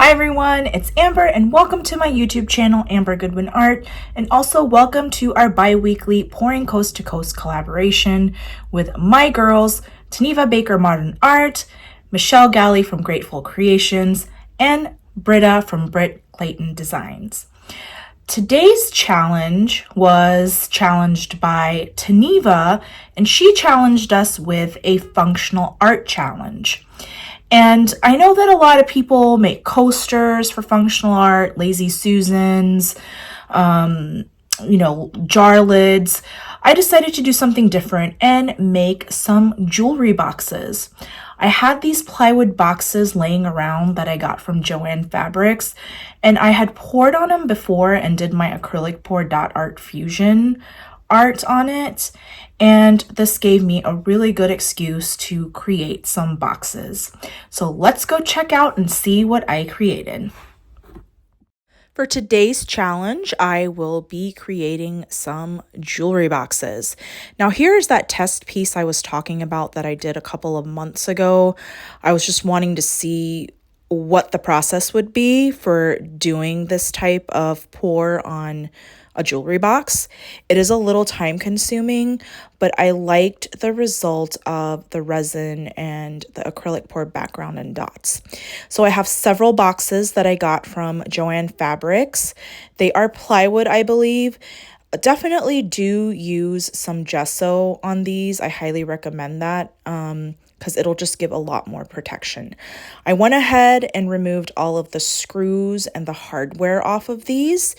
Hi everyone, it's Amber and welcome to my YouTube channel, Amber Goodwin Art, and also welcome to our bi-weekly Pouring Coast to Coast collaboration with my girls, Taneva Baker Modern Art, Michelle Galley from Grateful Creations, and Britta from Brit Clayton Designs. Today's challenge was challenged by Taneva, and she challenged us with a functional art challenge. And I know that a lot of people make coasters for functional art, lazy Susans, jar lids. I decided to do something different and make some jewelry boxes. I had these plywood boxes laying around that I got from Joann Fabrics, and I had poured on them before and did my acrylic pour dot art fusion art on it, and this gave me a really good excuse to create some boxes. So let's go check out and see what I created. For today's challenge, I will be creating some jewelry boxes. Now, here's that test piece I was talking about that I did a couple of months ago. I was just wanting to see what the process would be for doing this type of pour on a jewelry box. It is a little time consuming, but I liked the result of the resin and the acrylic pour background and dots. So I have several boxes that I got from Joann Fabrics. They are plywood, I believe. Definitely do use some gesso on these. I highly recommend that because it'll just give a lot more protection. I went ahead and removed all of the screws and the hardware off of these.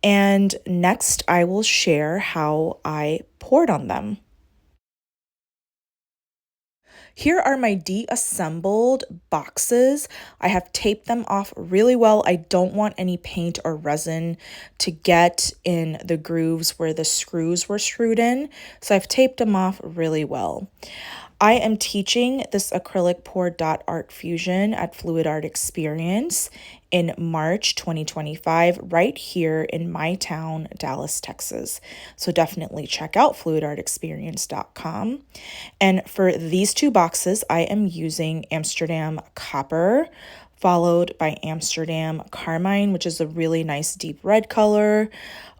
And next I will share how I poured on them. Here are my deassembled boxes. I have taped them off really well. I don't want any paint or resin to get in the grooves where the screws were screwed in, so I've taped them off really well. I am teaching this acrylic pour dot art fusion at Fluid Art Experience in March 2025 right here in my town, Dallas, Texas. So definitely check out fluidartexperience.com. And for these two boxes, I am using Amsterdam Copper, followed by Amsterdam Carmine, which is a really nice deep red color,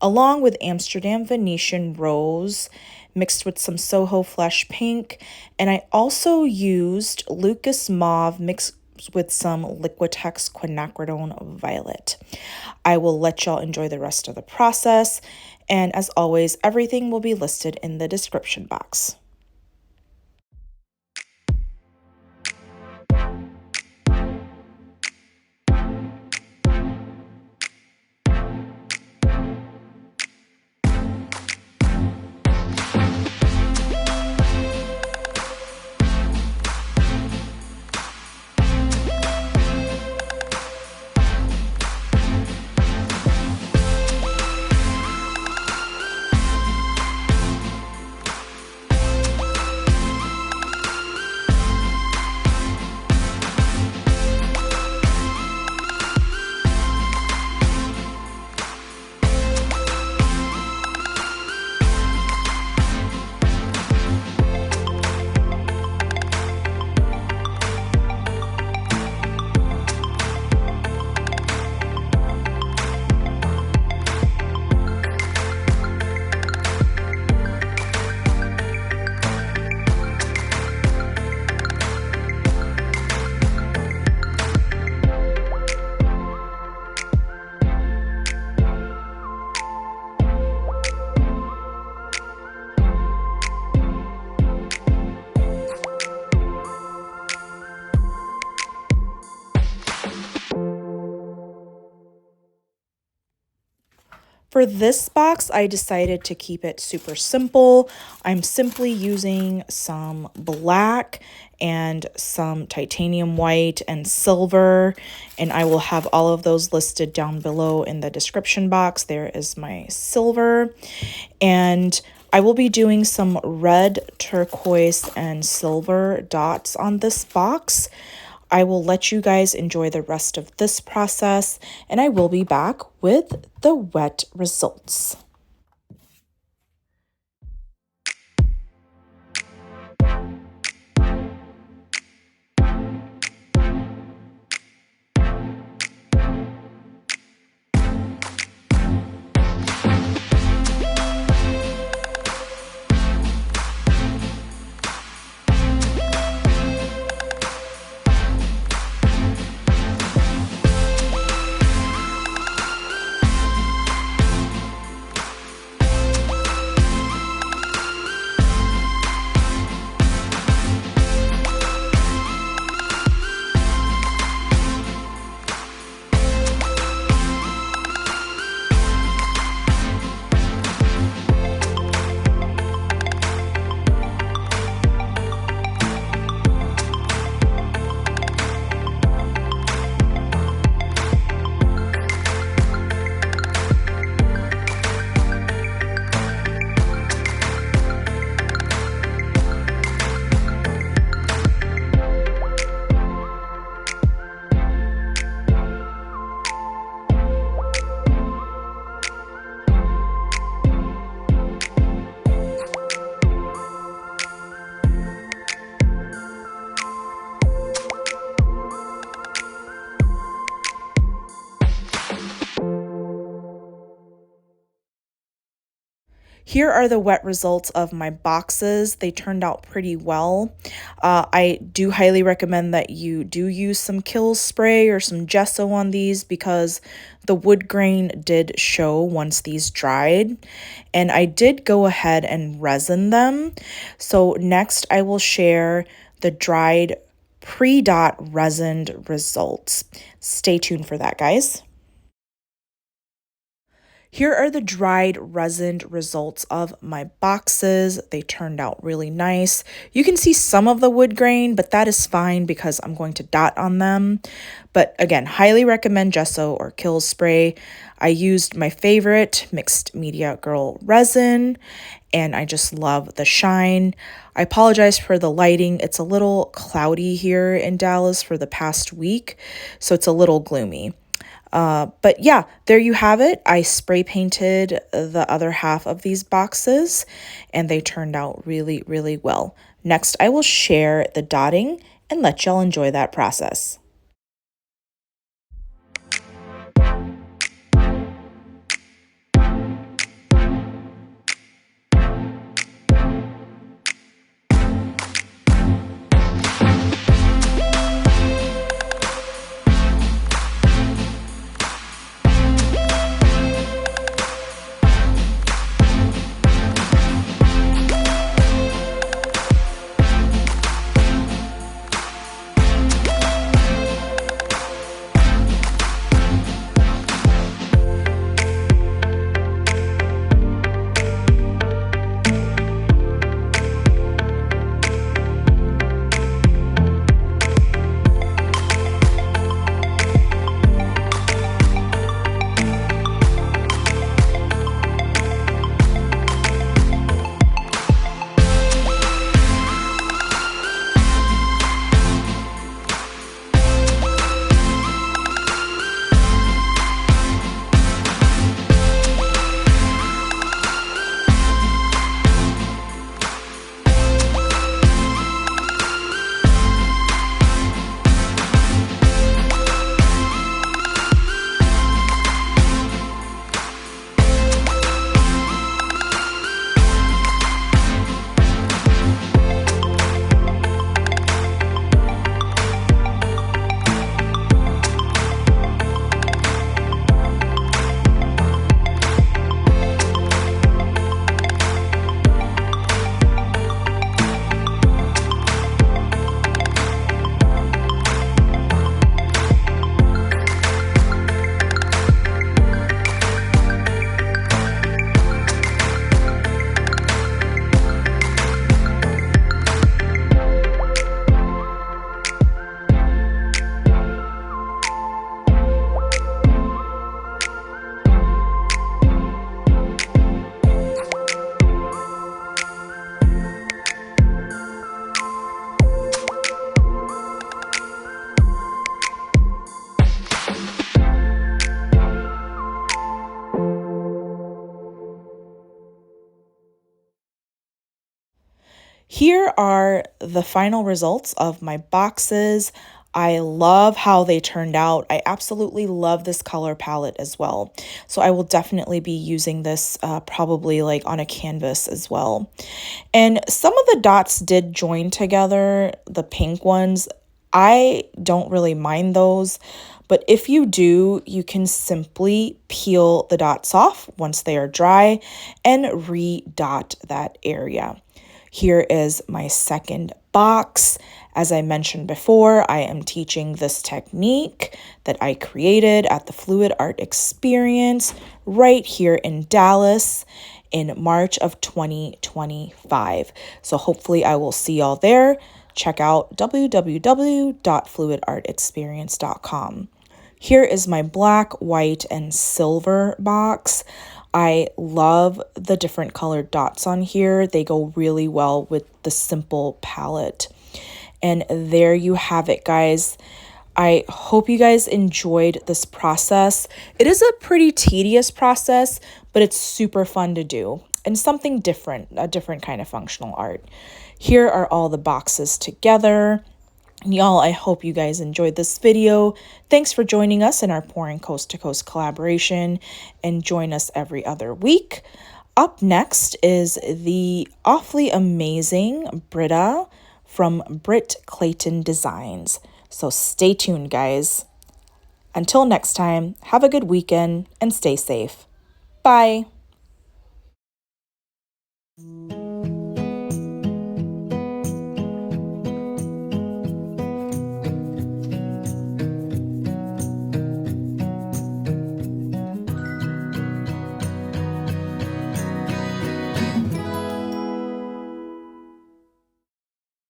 along with Amsterdam Venetian Rose, mixed with some Soho Flesh Pink. And I also used Lukas Mauve mixed with some Liquitex Quinacridone Violet. I will let y'all enjoy the rest of the process. And as always, everything will be listed in the description box. For this box, I decided to keep it super simple. I'm simply using some black and some titanium white and silver, and I will have all of those listed down below in the description box. There is my silver, and I will be doing some red, turquoise, and silver dots on this box. I will let you guys enjoy the rest of this process, and I will be back with the wet results. Here are the wet results of my boxes. They turned out pretty well. I do highly recommend that you do use some kill spray or some gesso on these because the wood grain did show once these dried. And I did go ahead and resin them. So next I will share the dried pre-dot resined results. Stay tuned for that, guys. Here are the dried resined results of my boxes. They turned out really nice. You can see some of the wood grain, but that is fine because I'm going to dot on them. But again, highly recommend gesso or kill spray. I used my favorite mixed media girl resin, and I just love the shine. I apologize for the lighting. It's a little cloudy here in Dallas for the past week, so it's a little gloomy. But yeah, there you have it. I spray painted the other half of these boxes and they turned out really, really well. Next, I will share the dotting and let y'all enjoy that process. Here are the final results of my boxes. I love how they turned out. I absolutely love this color palette as well. So I will definitely be using this probably like on a canvas as well. And some of the dots did join together, the pink ones. I don't really mind those, but if you do, you can simply peel the dots off once they are dry and re-dot that area. Here is my second box. As I mentioned before, I am teaching this technique that I created at the Fluid Art Experience right here in Dallas in March of 2025. So hopefully I will see y'all there. Check out www.fluidartexperience.com. Here is my black, white, and silver box. I love the different colored dots on here. They go really well with the simple palette. And there you have it, guys. I hope you guys enjoyed this process. It is a pretty tedious process, but it's super fun to do and something different, a different kind of functional art. Here are all the boxes together. Y'all, I hope you guys enjoyed this video. Thanks for joining us in our Pouring Coast to Coast collaboration, and join us every other week. Up next is the awfully amazing Britta from Britt Clayton Designs. So stay tuned, guys. Until next time, have a good weekend and stay safe. Bye.